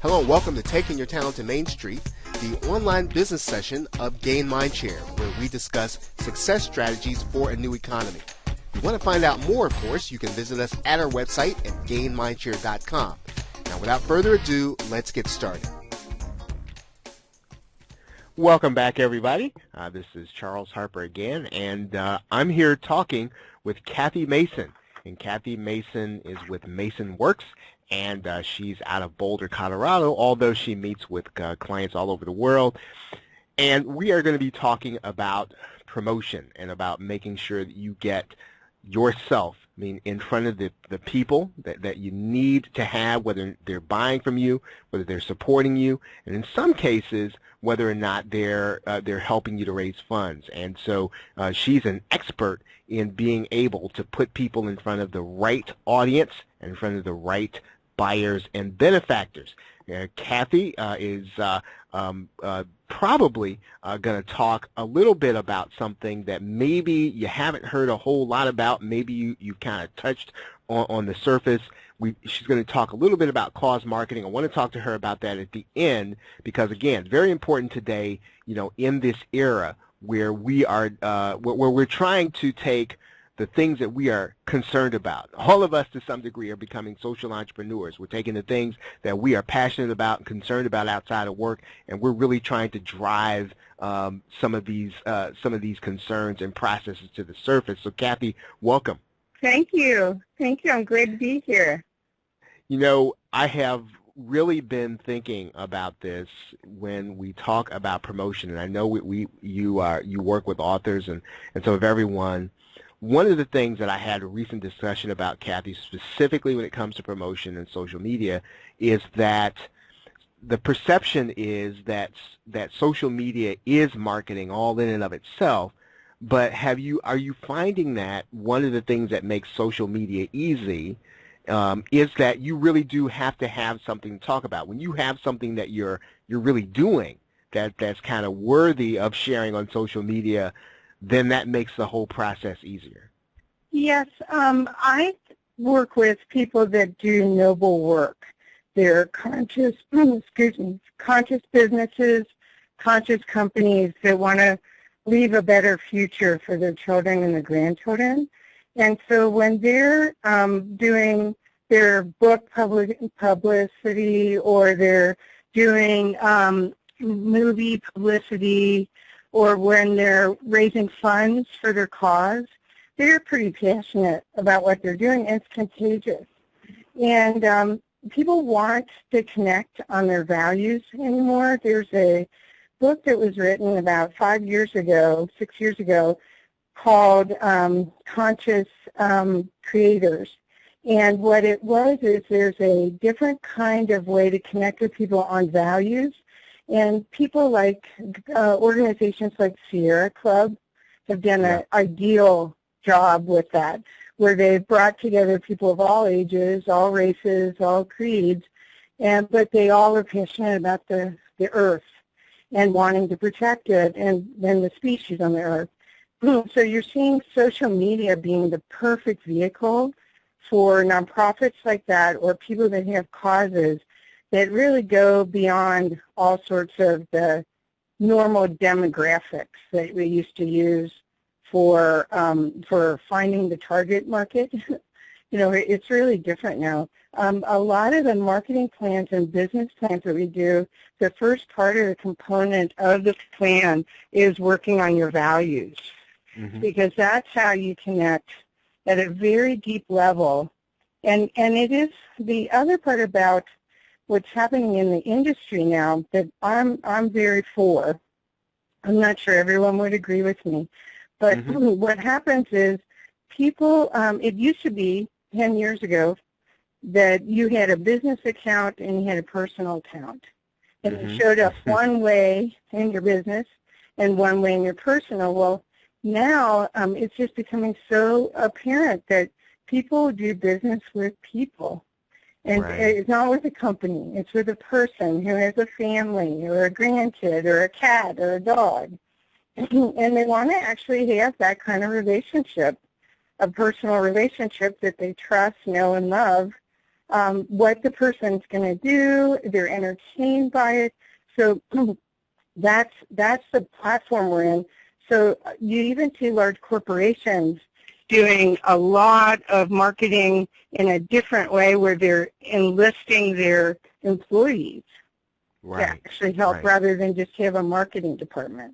Hello and welcome to Taking Your Talent to Main Street, the online business session of Gain Mindshare, where we discuss success strategies for a new economy. If you want to find out more, of course, you can visit us at our website at gainmindshare.com. Now, without further ado, let's get started. Welcome back, everybody. This is Charles Harper again, and I'm here talking with Kathy Mason. And Kathy Mason is with Mason Works, and she's out of Boulder, Colorado, although she meets with clients all over the world. And we are going to be talking about promotion and about making sure that you get yourself, in front of the people that you need to have, whether they're buying from you, whether they're supporting you, and in some cases, whether or not they're helping you to raise funds. And so she's an expert in being able to put people in front of the right audience and in front of the right buyers and benefactors. Kathy is probably going to talk a little bit about something that maybe you haven't heard a whole lot about. Maybe you've kind of touched on the surface. She's going to talk a little bit about cause marketing. I want to talk to her about that at the end because, again, very important today, in this era where we are, where we're trying to take the things that we are concerned about. All of us, to some degree, are becoming social entrepreneurs. We're taking the things that we are passionate about and concerned about outside of work, and we're really trying to drive some of these concerns and processes to the surface. So, Kathy, welcome. Thank you. Thank you. I'm glad to be here. I have really been thinking about this when we talk about promotion, and I know you work with authors and so of everyone. One of the things that I had a recent discussion about, Kathy, specifically when it comes to promotion and social media, is that the perception is that social media is marketing all in and of itself. But are you finding that one of the things that makes social media easy is that you really do have to have something to talk about? When you have something that you're really doing that's kind of worthy of sharing on social media, then that makes the whole process easier. Yes, I work with people that do noble work. They're conscious businesses, conscious companies that want to leave a better future for their children and their grandchildren. And so when they're doing their book publicity, or they're doing movie publicity, or when they're raising funds for their cause, they're pretty passionate about what they're doing, and it's contagious. And people want to connect on their values anymore. There's a book that was written about 6 years ago, called Conscious Creators. And what it was is there's a different kind of way to connect with people on values. And people like organizations like Sierra Club have done an ideal job with that, where they've brought together people of all ages, all races, all creeds, but they all are passionate about the earth and wanting to protect it and the species on the earth. So you're seeing social media being the perfect vehicle for nonprofits like that, or people that have causes that really go beyond all sorts of the normal demographics that we used to use for finding the target market. It's really different now. A lot of the marketing plans and business plans that we do, the first part of the component of the plan is working on your values, because that's how you connect at a very deep level. And it is the other part about what's happening in the industry now that I'm very for. I'm not sure everyone would agree with me, but what happens is people, it used to be 10 years ago that you had a business account and you had a personal account. And it showed up one way in your business and one way in your personal. Well, now it's just becoming so apparent that people do business with people. And it's not with a company. It's with a person who has a family or a grandkid or a cat or a dog. And they want to actually have that kind of relationship, a personal relationship that they trust, know, and love, what the person's going to do. They're entertained by it. So that's the platform we're in. So you even see large corporations doing a lot of marketing in a different way where they're enlisting their employees to actually help rather than just have a marketing department.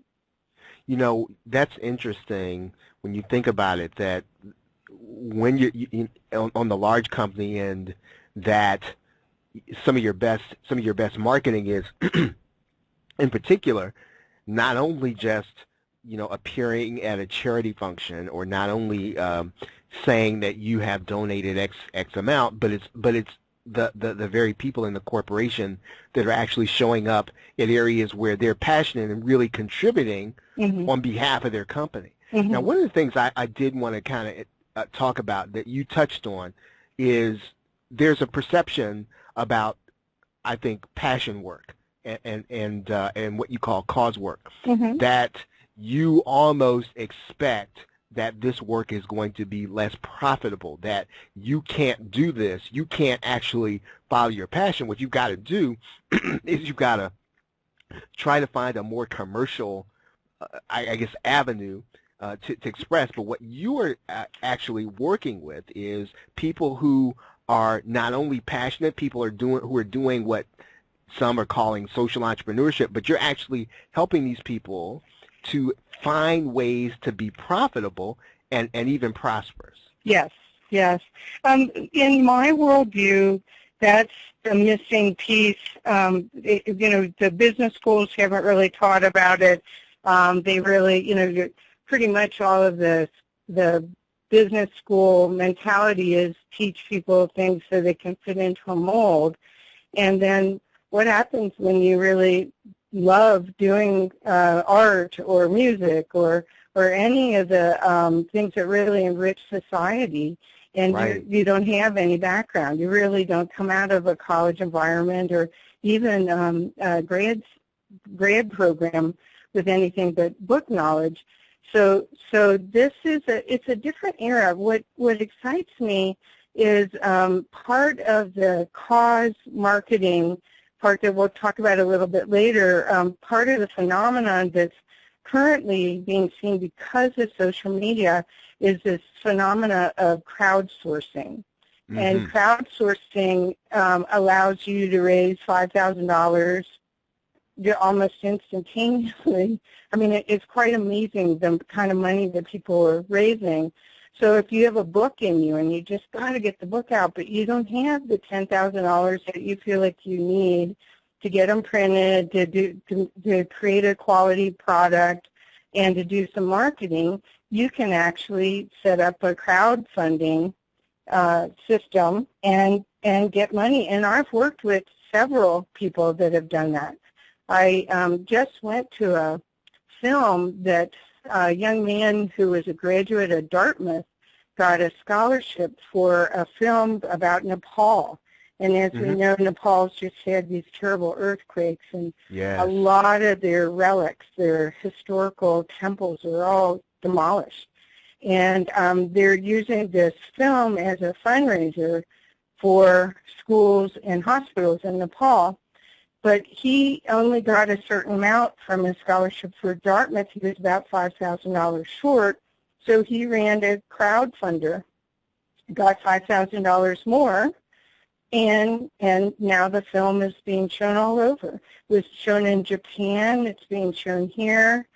You know, that's interesting when you think about it, that when you on the large company end, that some of your best marketing is in particular not only just appearing at a charity function, or not only saying that you have donated X amount, but it's the very people in the corporation that are actually showing up in areas where they're passionate and really contributing on behalf of their company. Now, one of the things I did want to kind of talk about that you touched on is there's a perception about, I think, passion work and what you call cause work, that you almost expect that this work is going to be less profitable, that you can't do this, you can't actually follow your passion. What you've got to do is you've got to try to find a more commercial, I guess, avenue to express. But what you are actually working with is people who are not only passionate, people who are doing what some are calling social entrepreneurship, but you're actually helping these people to find ways to be profitable and even prosperous. Yes, yes. In my worldview, that's the missing piece. The business schools haven't really taught about it. They really, pretty much all of the business school mentality is teach people things so they can fit into a mold. And then what happens when you really love doing art or music or any of the things that really enrich society, and you don't have any background. You really don't come out of a college environment or even a grad program with anything but book knowledge. So this is it's a different era. What excites me is part of the cause marketing part that we'll talk about a little bit later, part of the phenomenon that's currently being seen because of social media is this phenomena of crowdsourcing. And crowdsourcing allows you to raise $5,000 almost instantaneously. I mean, it's quite amazing the kind of money that people are raising. So if you have a book in you and you just got to get the book out, but you don't have the $10,000 that you feel like you need to get them printed, to create a quality product, and to do some marketing, you can actually set up a crowdfunding system and get money. And I've worked with several people that have done that. I just went to a film that a young man who was a graduate of Dartmouth got a scholarship for a film about Nepal. And as we know, Nepal's just had these terrible earthquakes, and a lot of their relics, their historical temples, are all demolished. And they're using this film as a fundraiser for schools and hospitals in Nepal. But he only got a certain amount from his scholarship for Dartmouth. He was about $5,000 short, so he ran a crowdfunder, got $5,000 more, and now the film is being shown all over. It was shown in Japan. It's being shown here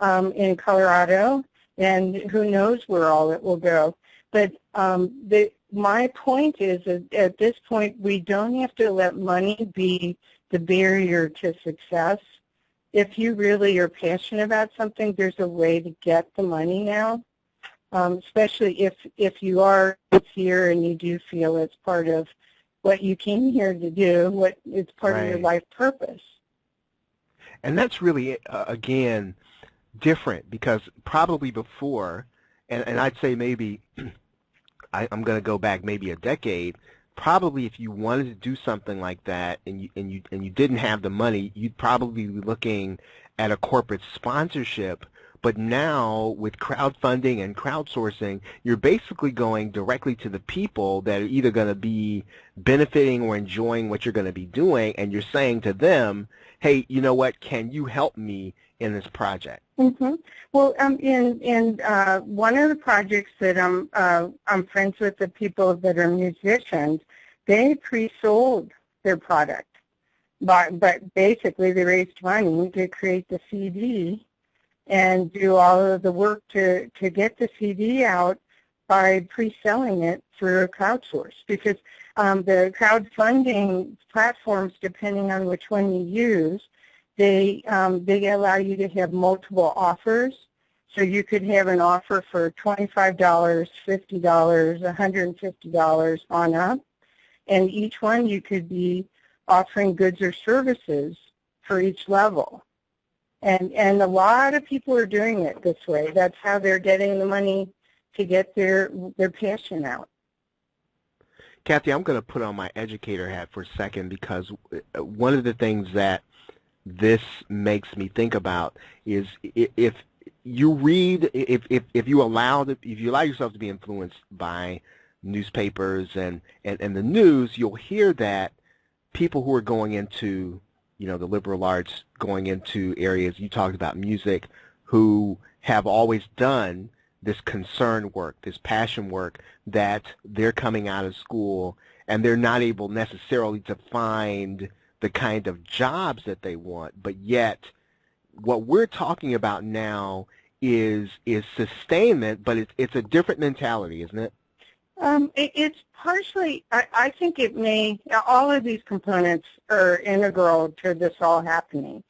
in Colorado, and who knows where all it will go. But my point is that at this point, we don't have to let money be the barrier to success. If you really are passionate about something, there's a way to get the money now, especially if you are here and you do feel it's part of what you came here to do, it's part of your life purpose. And that's really, again, different, because probably before, and I'd say maybe, I'm going to go back maybe a decade, probably if you wanted to do something like that and you didn't have the money, you'd probably be looking at a corporate sponsorship But now with crowdfunding and crowdsourcing, you're basically going directly to the people that are either going to be benefiting or enjoying what you're going to be doing, and you're saying to them, hey, you know what, can you help me in this project? Mm-hmm. Well, in one of the projects that I'm friends with, the people that are musicians, they pre-sold their product, but basically they raised money to create the CD and do all of the work to get the CD out by pre-selling it through a crowdsource, because the crowdfunding platforms, depending on which one you use, they allow you to have multiple offers. So you could have an offer for $25, $50, $150 on up, and each one you could be offering goods or services for each level. And a lot of people are doing it this way. That's how they're getting the money to get their passion out. Kathy, I'm going to put on my educator hat for a second, because one of the things that this makes me think about is if you read, if you allow yourself to be influenced by newspapers and the news, you'll hear that people who are going into the liberal arts, going into areas, you talked about music, who have always done this concern work, this passion work, that they're coming out of school and they're not able necessarily to find the kind of jobs that they want, but yet what we're talking about now is sustainment, but it's a different mentality, isn't it? It's partially, I think it may, all of these components are integral to this all happening.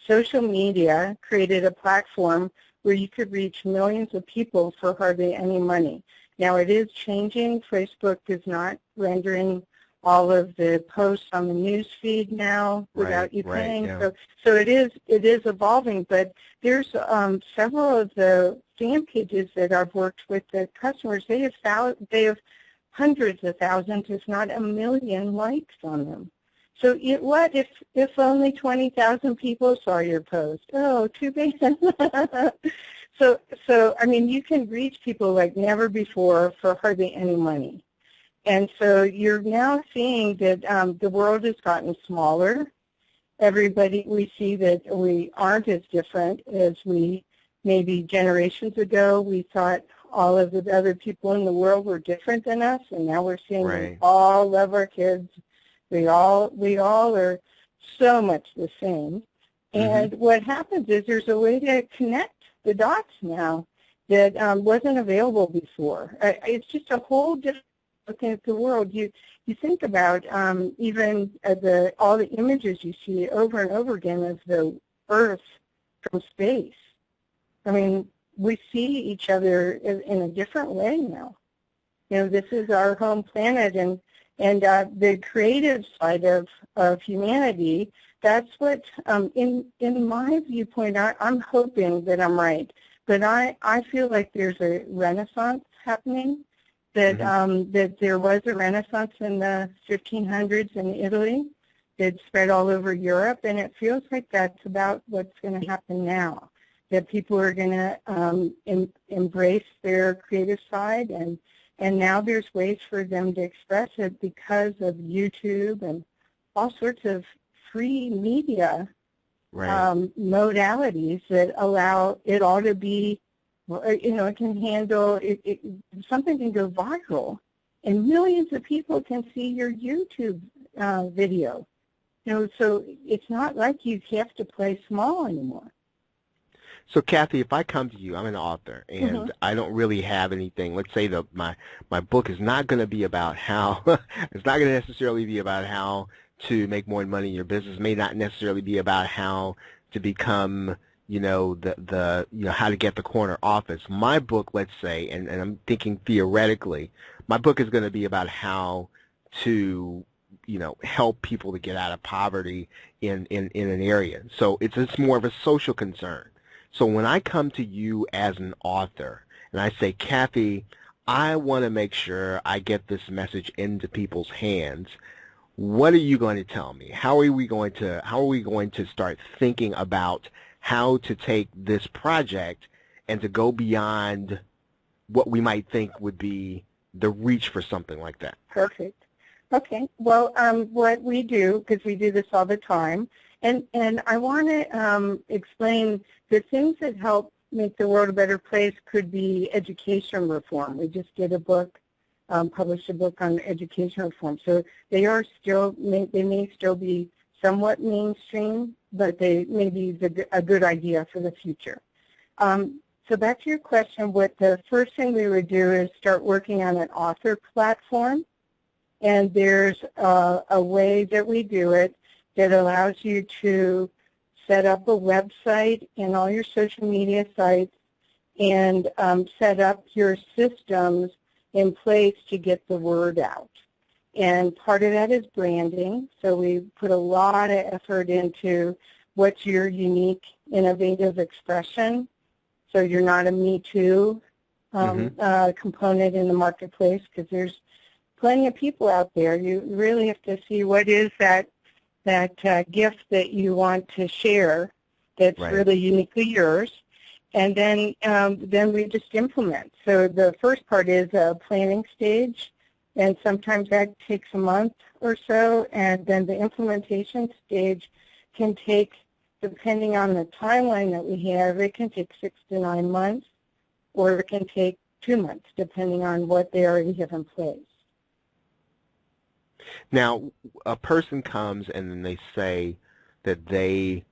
Social media created a platform where you could reach millions of people for hardly any money. Now it is changing. Facebook is not rendering all of the posts on the news feed now without you paying. Yeah. So it is evolving, but there's several of the fan pages that I've worked with the customers. They have hundreds of thousands, if not a million, likes on them. So what if only 20,000 people saw your post? Oh, too bad. So I mean, you can reach people like never before for hardly any money. And so you're now seeing that the world has gotten smaller. We see that we aren't as different as we maybe generations ago. We thought all of the other people in the world were different than us, and now we're seeing we all love our kids. We all are so much the same. And what happens is there's a way to connect the dots now that wasn't available before. It's just a whole different looking at the world. You think about even all the images you see over and over again of the Earth from space. I mean, we see each other in a different way now. This is our home planet, and the creative side of humanity. That's what, in my viewpoint, I'm hoping that I'm right, but I feel like there's a renaissance happening. That there was a renaissance in the 1500s in Italy that spread all over Europe, and it feels like that's about what's going to happen now, that people are going to embrace their creative side, and now there's ways for them to express it because of YouTube and all sorts of free media modalities that allow it all to be, it can handle, something can go viral, and millions of people can see your YouTube video. So it's not like you have to play small anymore. So Kathy, if I come to you, I'm an author, and I don't really have anything. Let's say my book is not going to be about how, it's not going to necessarily be about how to make more money in your business. It may not necessarily be about how to become, how to get the corner office. My book, let's say, and I'm thinking theoretically, my book is going to be about how to, help people to get out of poverty in an area. So it's more of a social concern. So when I come to you as an author and I say, Kathy, I want to make sure I get this message into people's hands, what are you going to tell me? How are we going to start thinking about how to take this project and to go beyond what we might think would be the reach for something like that? Perfect. Okay. Well, what we do, because we do this all the time, and I want to explain the things that help make the world a better place could be education reform. We just did a book, published a book on education reform. So they are still, they may still be somewhat mainstream, but they may be a good idea for the future. So back to your question, what the first thing we would do is start working on an author platform. And there's a way that we do it that allows you to set up a website and all your social media sites and set up your systems in place to get the word out. And part of that is branding. So we put a lot of effort into what's your unique, innovative expression. So you're not a Me Too component in the marketplace, because there's plenty of people out there. You really have to see what is that gift that you want to share that's really uniquely yours, and then we just implement. So the first part is a planning stage, and sometimes that takes a month or so, and then the implementation stage can take, depending on the timeline that we have, it can take 6 to 9 months, or it can take 2 months, depending on what they already have in place. Now, a person comes and then they say that that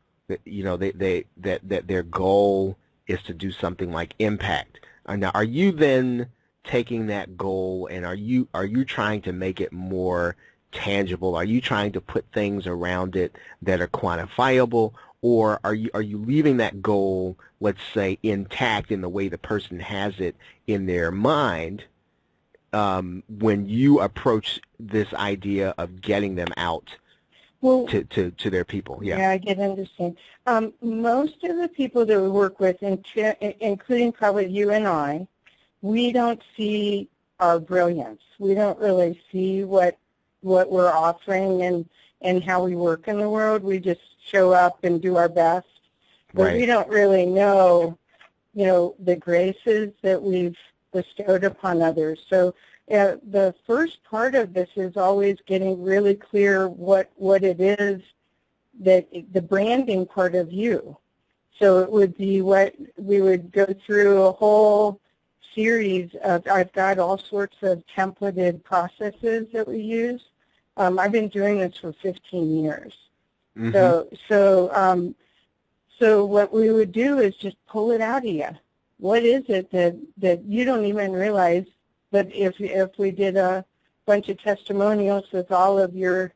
their goal is to do something like impact. Now, are you then taking that goal and are you trying to make it more tangible? Are you trying to put things around it that are quantifiable, or are you leaving that goal, let's say, intact in the way the person has it in their mind? When you approach this idea of getting them out to their people? Yeah, I get understand. Most of the people that we work with, including probably you and I, we don't see our brilliance. We don't really see what we're offering and how we work in the world. We just show up and do our best. But we don't really know, the graces that we've bestowed upon others. So the first part of this is always getting really clear what it is, that the branding part of you. So it would be what we would go through a whole series of, I've got all sorts of templated processes that we use. I've been doing this for 15 years. Mm-hmm. So what we would do is just pull it out of you. What is it that you don't even realize? But if we did a bunch of testimonials with all of your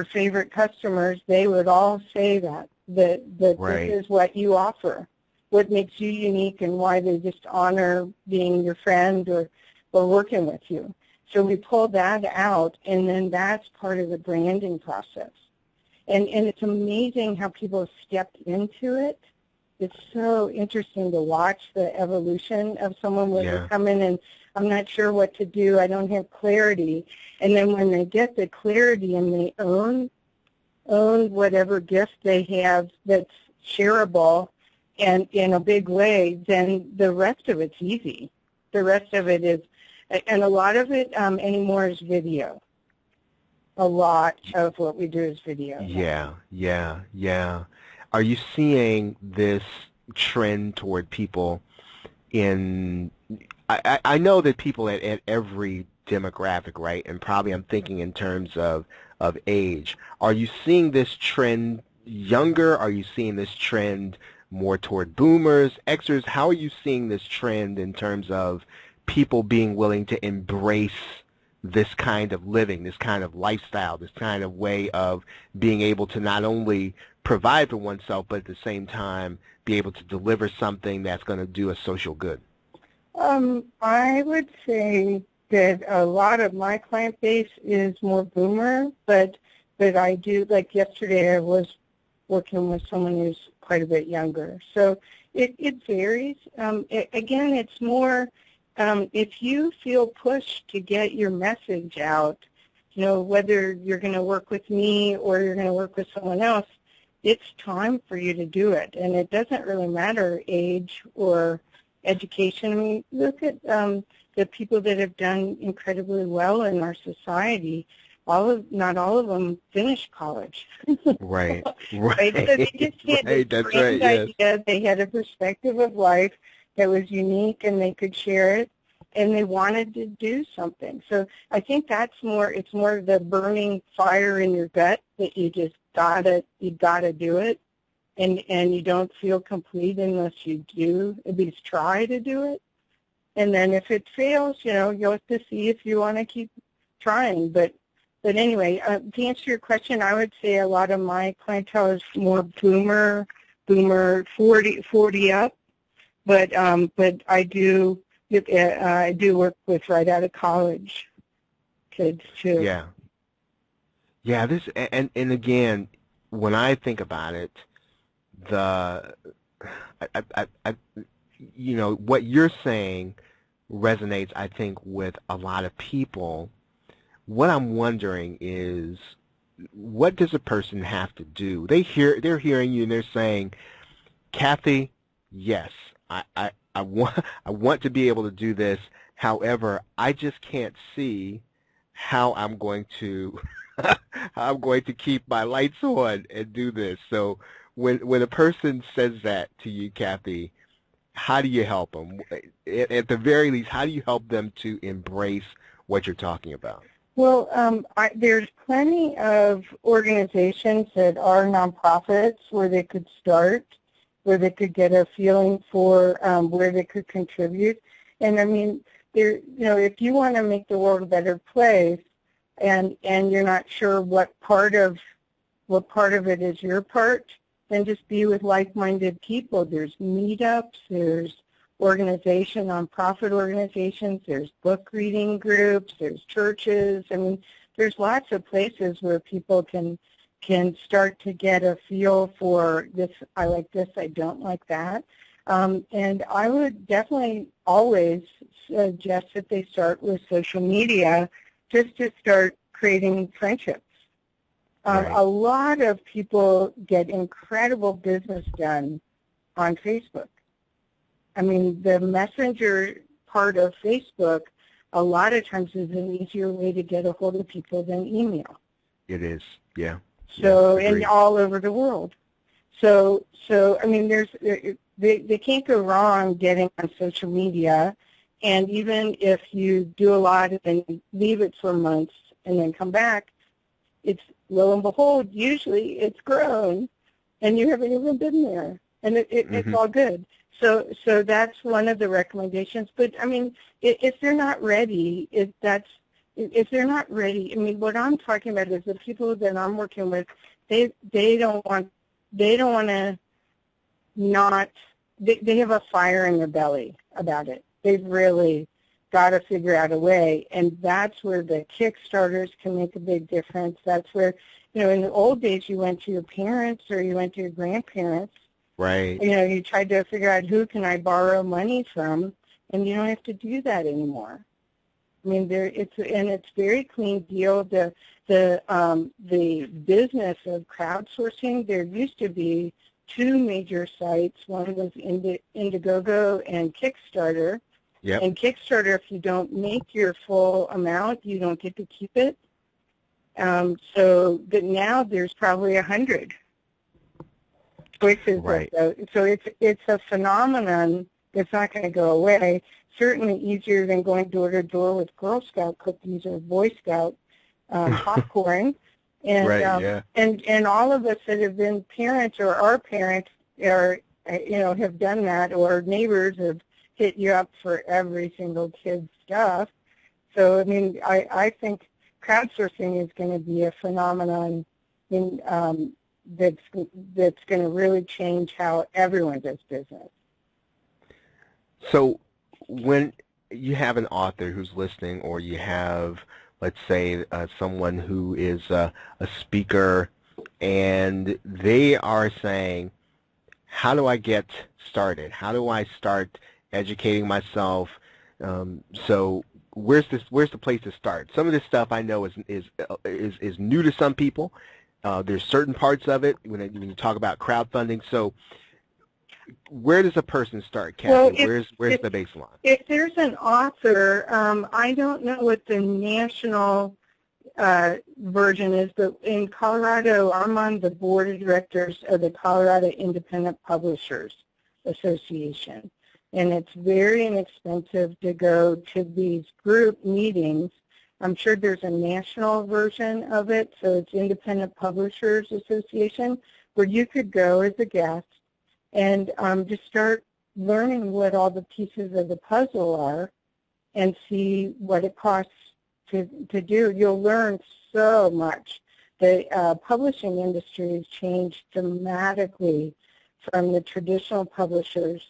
favorite customers, they would all say that this is what you offer, what makes you unique, and why they just honor being your friend or working with you. So we pull that out, and then that's part of the branding process. And it's amazing how people have stepped into it. It's so interesting to watch the evolution of someone when they come in and I'm not sure what to do, I don't have clarity. And then when they get the clarity and they own whatever gift they have that's shareable and in a big way, then the rest of it's easy. The rest of it is, and a lot of it anymore is video. A lot of what we do is video. Yeah. Are you seeing this trend toward people in, I know that people at every demographic, right, and probably I'm thinking in terms of age, are you seeing this trend younger? Are you seeing this trend more toward boomers, Xers? How are you seeing this trend in terms of people being willing to embrace this kind of living, this kind of lifestyle, this kind of way of being able to not only provide for oneself, but at the same time be able to deliver something that's going to do a social good? I would say that a lot of my client base is more boomer, but I do, like yesterday I was working with someone who's quite a bit younger. So it varies. Again, it's more, if you feel pushed to get your message out, whether you're going to work with me or you're going to work with someone else, it's time for you to do it. And it doesn't really matter age or education. I mean, look at the people that have done incredibly well in our society. Not all of them finished college. Right. Right? So they Right. just had this Right. That's right. grand Yes. idea. They had a perspective of life that was unique, and they could share it, and they wanted to do something. So I think it's more the burning fire in your gut that you gotta do it, and you don't feel complete unless you do at least try to do it. And then if it fails, you'll have to see if you want to keep trying. But anyway, to answer your question, I would say a lot of my clientele is more boomer 40 up. But I do work with right out of college kids too. Yeah. Yeah. And again, when I think about it, what you're saying resonates, I think, with a lot of people. What I'm wondering is, what does a person have to do? They're hearing you and they're saying, Kathy, yes, I want to be able to do this. However, I just can't see how I'm going to how I'm going to keep my lights on and do this. So when a person says that to you, Kathy, how do you help them? At the very least, how do you help them to embrace what you're talking about? Well, there's plenty of organizations that are nonprofits where they could start, where they could get a feeling for where they could contribute. And I mean, if you want to make the world a better place, and you're not sure what part of it is your part, then just be with like-minded people. There's meetups, there's nonprofit organizations, there's book reading groups, there's churches. I mean, there's lots of places where people can start to get a feel for this, I like this, I don't like that. And I would definitely always suggest that they start with social media just to start creating friendships. Right. A lot of people get incredible business done on Facebook. I mean, the messenger part of Facebook a lot of times is an easier way to get a hold of people than email. It is, yeah. So, yeah, and all over the world. So I mean, they can't go wrong getting on social media. And even if you do a lot and leave it for months and then come back, it's, lo and behold, usually it's grown and you haven't even been there. And it's all good. So that's one of the recommendations. But I mean, if they're not ready, if they're not ready, I mean, what I'm talking about is the people that I'm working with, they don't want to not, they have a fire in their belly about it. They've really got to figure out a way, and that's where the Kickstarters can make a big difference. That's where, in the old days, you went to your parents or you went to your grandparents. Right. You tried to figure out who can I borrow money from, and you don't have to do that anymore. I mean, it's a very clean deal. The business of crowdsourcing, there used to be two major sites. One was Indiegogo and Kickstarter. Yep. And Kickstarter, if you don't make your full amount, you don't get to keep it. But now there's probably 100 choices. Right. So it's a phenomenon that's not going to go away. Certainly easier than going door to door with Girl Scout cookies or Boy Scout popcorn. And, right, yeah. And all of us that have been parents or our parents have done that, or neighbors have hit you up for every single kid's stuff. So, I mean, I think crowdsourcing is going to be a phenomenon that's going to really change how everyone does business. So when you have an author who's listening, or you have, let's say, someone who is a speaker, and they are saying, how do I get started? How do I start educating myself? So where's the place to start? Some of this stuff I know is new to some people. There's certain parts of it when you talk about crowdfunding. So where does a person start, Kathy? Well, where's the baseline? If there's an author, I don't know what the national version is, but in Colorado, I'm on the board of directors of the Colorado Independent Publishers Association. And it's very inexpensive to go to these group meetings. I'm sure there's a national version of it, so it's Independent Publishers Association, where you could go as a guest and just start learning what all the pieces of the puzzle are and see what it costs to do. You'll learn so much. The publishing industry has changed dramatically from the traditional publishers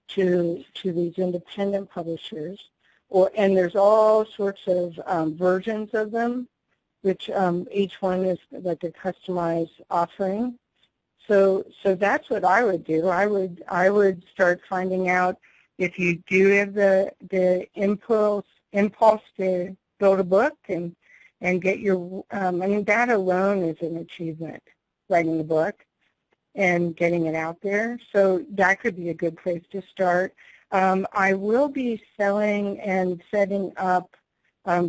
to these independent publishers, and there's all sorts of versions of them, which each one is like a customized offering. So that's what I would do. I would start finding out if you do have the impulse to build a book and get your. I mean, that alone is an achievement, writing a book and getting it out there. So that could be a good place to start. I will be selling and setting up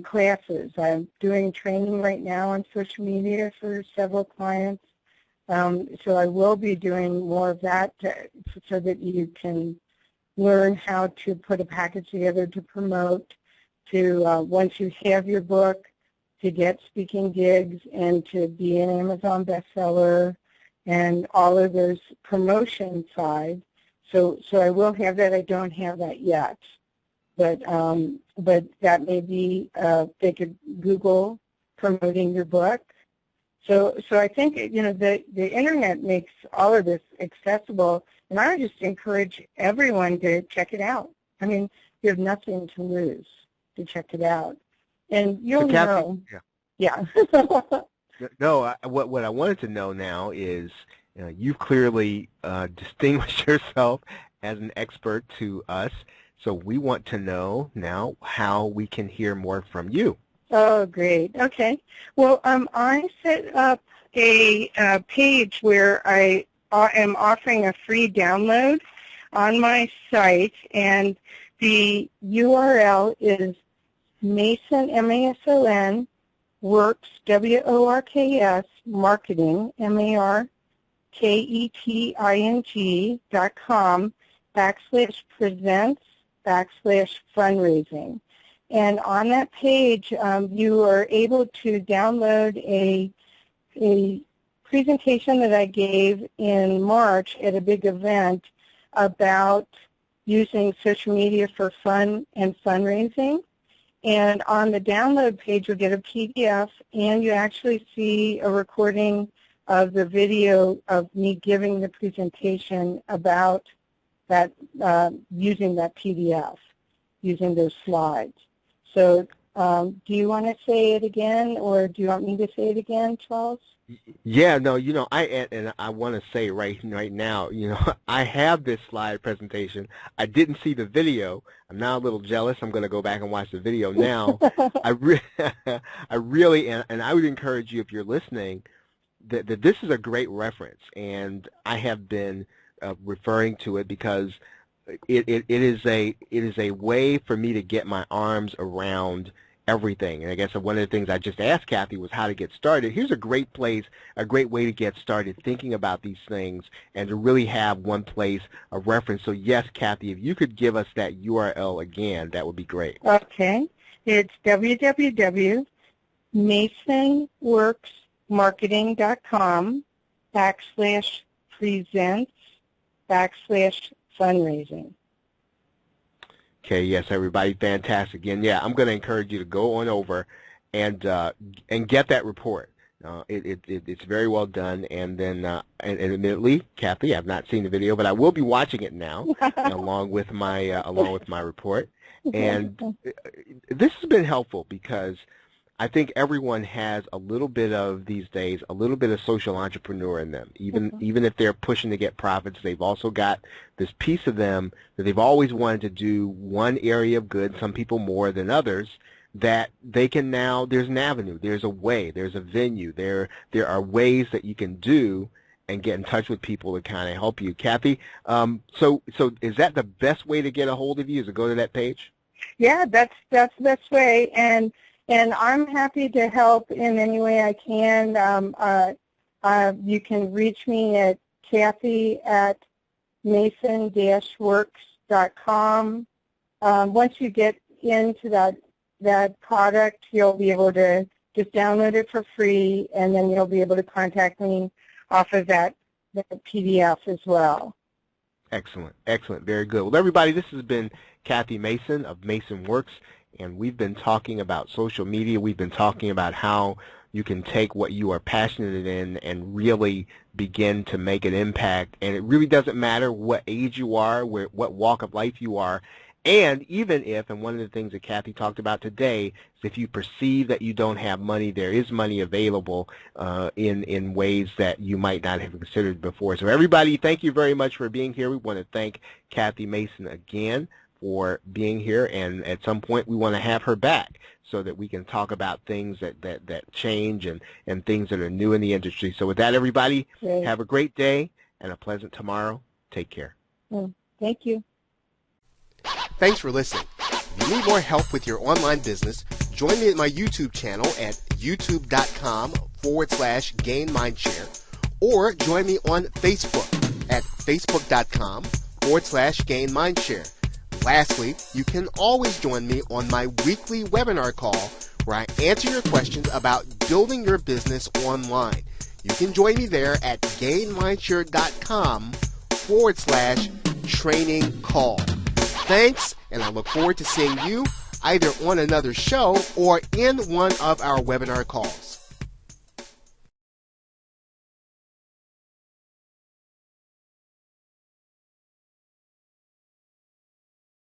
classes. I'm doing training right now on social media for several clients. So I will be doing more of that so that you can learn how to put a package together to promote, to once you have your book, to get speaking gigs and to be an Amazon bestseller and all of those promotion side. So I will have that. I don't have that yet. But that may be, they could Google promoting your book. So I think, you know, the internet makes all of this accessible, and I would just encourage everyone to check it out. I mean, you have nothing to lose to check it out. And you'll know. Yeah. No, what I wanted to know now is, you've clearly distinguished yourself as an expert to us, so we want to know now how we can hear more from you. Oh, great. Okay. Well, I set up a page where I am offering a free download on my site, and the URL is Mason, M-A-S-O-N, Works, W-O-R-K-S, Marketing, MARKETING.com, /presents/fundraising. And on that page, you are able to download a presentation that I gave in March at a big event about using social media for fun and fundraising. And on the download page, you'll get a PDF, and you actually see a recording of the video of me giving the presentation about that, using that PDF, using those slides. So do you want to say it again, or do you want me to say it again, Charles? Yeah, no, I want to say right now, I have this slide presentation. I didn't see the video. I'm now a little jealous. I'm going to go back and watch the video now. I really, and I would encourage you, if you're listening, that this is a great reference, and I have been referring to it because it is a way for me to get my arms around everything. And I guess one of the things I just asked Kathy was how to get started. Here's a great place, a great way to get started thinking about these things and to really have one place of reference. So yes, Kathy, if you could give us that URL again, that would be great. Okay. It's www.masonworksmarketing.com /presents/fundraising. Okay, yes, everybody, fantastic. Again, yeah, I'm going to encourage you to go on over and get that report. It's very well done, and then and admittedly, Kathy, I've not seen the video, but I will be watching it now along with my report. And this has been helpful because I think everyone has a little bit of these days, a little bit of social entrepreneur in them. Even if they're pushing to get profits, they've also got this piece of them that they've always wanted to do one area of good, some people more than others, that they can now, there's an avenue, there's a way, there's a venue, there are ways that you can do, and get in touch with people to kind of help you. Kathy, so is that the best way to get a hold of you, is to go to that page? Yeah, that's the best way, and I'm happy to help in any way I can. You can reach me at Kathy@mason-works.com. Once you get into that product, you'll be able to just download it for free, and then you'll be able to contact me off of that PDF as well. Excellent, excellent, very good. Well, everybody, this has been Kathy Mason of Mason Works, and we've been talking about social media. We've been talking about how you can take what you are passionate in and really begin to make an impact. And it really doesn't matter what age you are, what walk of life you are. And even if, and one of the things that Kathy talked about today, is if you perceive that you don't have money, there is money available in ways that you might not have considered before. So everybody, thank you very much for being here. We want to thank Kathy Mason again for being here, and at some point we want to have her back so that we can talk about things that change and things that are new in the industry. So with that, everybody, have a great day and a pleasant tomorrow. Take care. Thank you. Thanks for listening. If you need more help with your online business, join me at my YouTube channel at youtube.com/gainmindshare, or join me on Facebook at facebook.com/gainmindshare. Lastly, you can always join me on my weekly webinar call where I answer your questions about building your business online. You can join me there at gainmindshare.com/training call. Thanks, and I look forward to seeing you either on another show or in one of our webinar calls.